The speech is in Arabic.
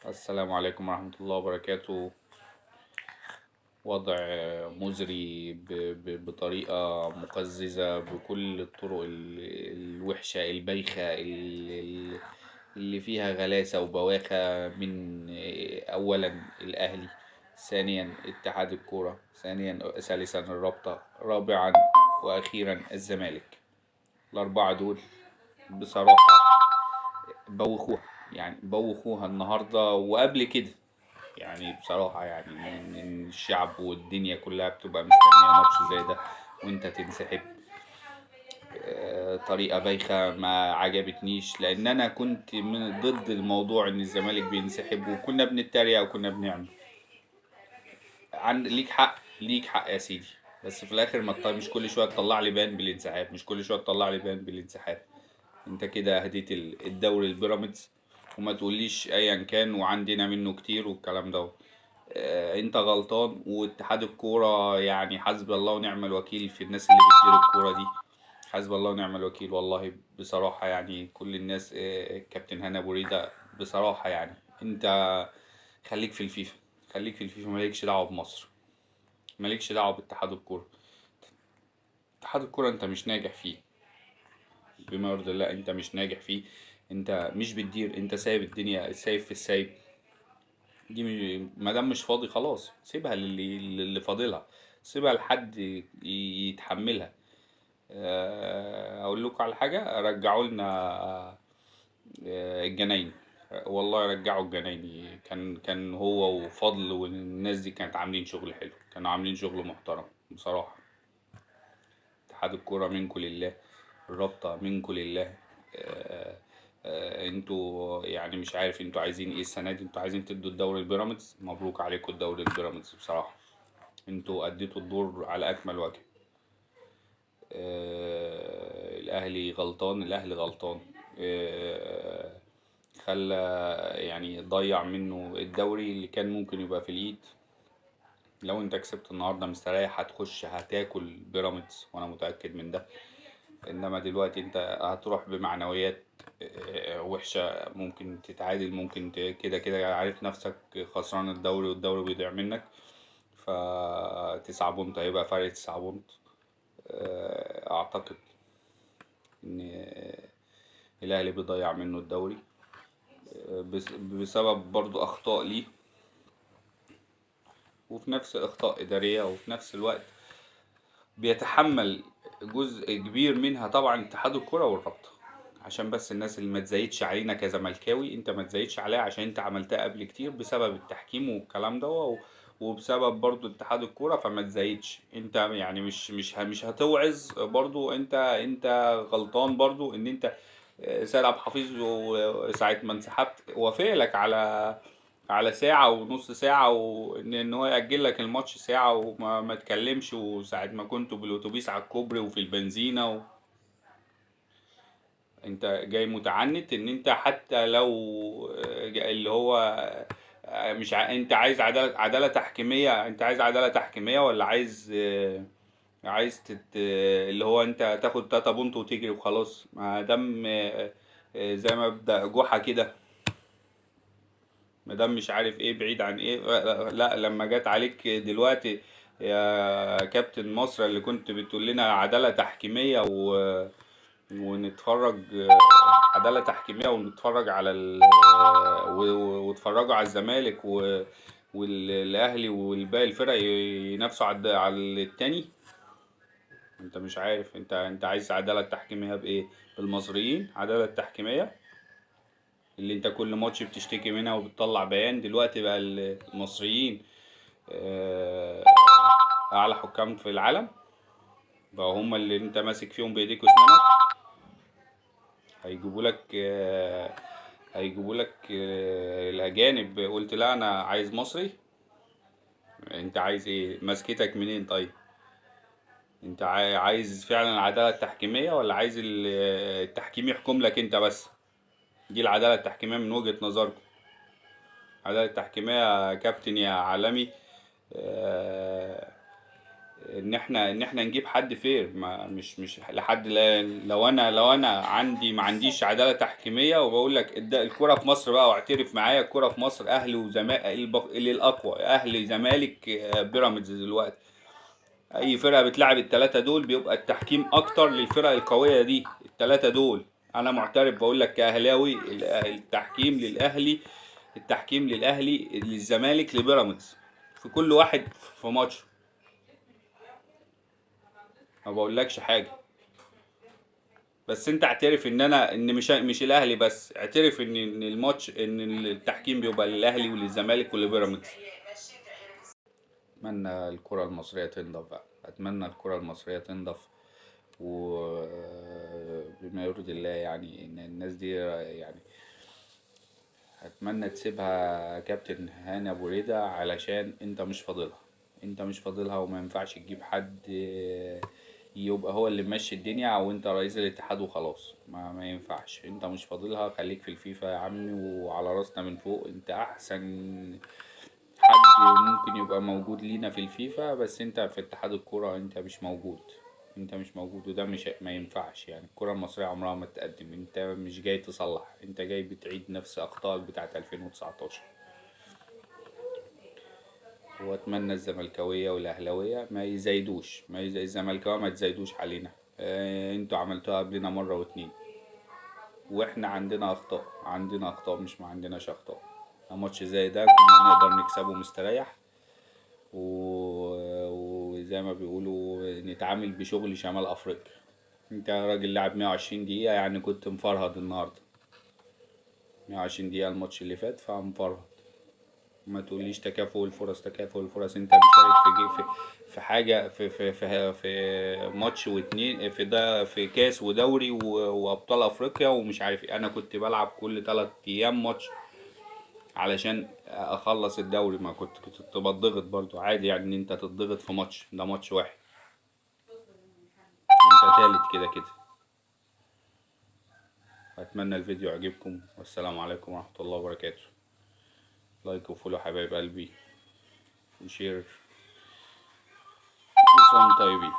السلام عليكم ورحمة الله وبركاته. وضع مزري بطريقة مقززة بكل الطرق الوحشة البايخة اللي فيها غلاسة وبواخة من أولا الأهلي، ثانيا اتحاد الكورة، ثالثا الرابطة، رابعا وأخيرا الزمالك. الأربعة دول بصراحة بوخوها، يعني بوخوها النهاردة وقبل كده. يعني بصراحة يعني إن الشعب والدنيا كلها بتبقى مستنية ماتش زي ده وانت تنسحب. طريقة بايخة ما عجبتنيش، لأن أنا كنت من ضد الموضوع إن الزمالك بينسحب، وكنا بنتريق وكنا بنعمل. ليك حق، ليك حق يا سيدي. بس في الآخر ما مش كل شوية تطلع لي بيان بالانسحاب، مش كل شوية تطلع لي بيان بالانسحاب. انت كده هديت الدوري البيراميدز، وما تقوليش ايا كان وعندنا منه كتير والكلام ده. انت غلطان، واتحاد الكورة يعني حسبي الله ونعم الوكيل في الناس اللي بتدير الكورة دي. حسبي الله ونعم الوكيل والله بصراحة، يعني كل الناس. كابتن هنا ابو ريدة بصراحة يعني انت خليك في الفيفا، خليك في الفيفا، مالكش دعوة بمصر، مالكش دعوة باتحاد الكورة. اتحاد الكورة انت مش ناجح فيه، بما يرضي الله انت مش ناجح فيه. انت مش بتدير، انت سايب الدنيا، سايب في السايب. دي ما دام مش فاضي خلاص سيبها للي فاضلها، سيبها لحد يتحملها. اقول لكم على حاجه، رجعوا لنا الجنايني. والله رجعوا الجنايني، كان هو وفضل والناس دي كانت عاملين شغل حلو، كانوا عاملين شغل محترم بصراحه. اتحاد الكوره منكم لله، الرابطه منكم لله. انتوا يعني مش عارف انتوا عايزين ايه السنه دي. انتوا عايزين تدوا الدوري البيراميدز، مبروك عليكم الدوري البيراميدز بصراحه. انتوا اديتوا الدور على اكمل وجه. الاهلي غلطان، الاهلي غلطان. آه خلى يعني ضيع منه الدوري اللي كان ممكن يبقى في الايد. لو انت كسبت النهارده مستريح هتخش هتاكل بيراميدز، وانا متاكد من ده. انما دلوقتي انت هتروح بمعنويات وحشة، ممكن تتعادل، ممكن كده كده عارف نفسك خسران الدوري والدوري بيضيع منك. ف 9 بونت هيبقى فرق 9 بونت. اعتقد ان الاهلي بيضيع منه الدوري بسبب برضو اخطاء ليه، وفي نفس اخطاء ادارية، وفي نفس الوقت بيتحمل جزء كبير منها طبعا اتحاد الكرة والرابطة. عشان بس الناس اللي ما تزايدش علينا كزملكاوي، انت ما تزايدش عليها عشان انت عملتها قبل كتير بسبب التحكيم والكلام ده وبسبب برضو اتحاد الكورة، فما تزايدش انت يعني مش هتوعظ برضو. انت غلطان برضو ان انت سيد عبد الحفيظ وساعة ما انسحبت وافق لك على ساعة ونص ساعة، وإن هو يأجل لك الماتش ساعة وما ما تكلمش، وساعة ما كنتوا بالأتوبيس على الكوبري وفي البنزينة أنت جاي متعنت إن أنت حتى لو اللي هو مش أنت عايز عدالة تحكيمية. أنت عايز عدالة تحكيمية ولا عايز عايز اللي هو أنت تاخد 3 بونت وتجري وخلاص؟ ما دام زي ما بدأ جحا كده، مادام مش عارف ايه بعيد عن ايه. لا لما جت عليك دلوقتي يا كابتن مصر اللي كنت بتقول لنا عدالة تحكيمية ونتفرج عدالة تحكيمية ونتفرج على واتفرجوا على الزمالك والاهلي والباقي الفرق ينافسوا على التاني. انت مش عارف انت عايز عدالة تحكيمية بايه؟ بالمصريين عدالة تحكيمية اللي انت كل ماتش بتشتكي منها وبتطلع بيان. دلوقتي بقى المصريين آه، اعلى حكام في العالم، بقى هم اللي انت ماسك فيهم بايديك واسنانك. هيجيبوا لك الاجانب. قلت لا انا عايز مصري. انت عايز ايه؟ ماسكتك منين طيب؟ انت عايز فعلا العدالة التحكيمية ولا عايز التحكيم يحكم لك انت بس؟ دي العدالة التحكيمية من وجهة نظركم؟ عدالة التحكيمية يا كابتن يا عالمي. آه، ان احنا نجيب حد فير، ما مش لحد لو انا ما عنديش عداله تحكيميه، وبقول لك الكره في مصر بقى، واعترف معايا، الكره في مصر اهلي وزمالك اللي الاقوى، اهلي زمالك بيراميدز دلوقتي. اي فرقه بتلعب الثلاثه دول بيبقى التحكيم اكتر للفرق القويه دي، الثلاثه دول. انا معترف بقول لك كاهلاوي، التحكيم للاهلي، التحكيم للاهلي، للزمالك، لبيراميدز، في كل واحد في ماتش. ما بقولكش حاجه، بس انت اعترف ان مش الاهلي بس، اعترف ان الماتش، ان التحكيم بيبقى للاهلي وللزمالك ولبيراميدز. اتمنى الكره المصريه تنضف بقى، اتمنى الكره المصريه تنضف، وبما يرضي الله يعني، ان الناس دي يعني، اتمنى تسيبها كابتن هاني ابو ريدة، علشان انت مش فاضلها، انت مش فاضلها، وما ينفعش تجيب حد يبقى هو اللي ماشي الدنيا، او انت رئيس الاتحاد وخلاص. ما ينفعش، انت مش فاضلها، خليك في الفيفا يا عمي، وعلى راسنا من فوق، انت احسن حد ممكن يبقى موجود لينا في الفيفا، بس انت في اتحاد الكرة انت مش موجود، انت مش موجود، وده مش ما ينفعش يعني. الكرة المصرية عمرها ما تقدم، انت مش جاي تصلح، انت جاي بتعيد نفس اخطائك بتاعت 2019. واتمنى الزملكاويه والاهلاويه ما يزايدوش، الزملكاويه ما تزايدوش علينا. انتوا عملتوها قبلنا مره واتنين، واحنا عندنا اخطاء، عندنا اخطاء، مش ما عندناش اخطاء. ماتش زي ده كنا نقدر نكسبه مستريح، وزي ما بيقولوا نتعامل بشغل شمال افريقيا. انت راجل لعب 120 دقيقه، يعني كنت مفرهد النهارده 120 دقيقه الماتش اللي فات، فمفرهد. ما تقوليش تكافؤ الفرص، تكافؤ الفرص، انت مشارك في حاجه، في ماتش واتنين، في ده، في كاس ودوري وابطال افريقيا ومش عارف ايه. انا كنت بلعب كل 3 ايام ماتش علشان اخلص الدوري، ما كنت بتضغط برضو عادي يعني، ان انت تتضغط في ماتش، ده ماتش واحد، انت تالت كده كده. اتمنى الفيديو يعجبكم، والسلام عليكم ورحمه الله وبركاته. لايك وفولو حبايب قلبي، وشير. كل سنه وانتم طيبين.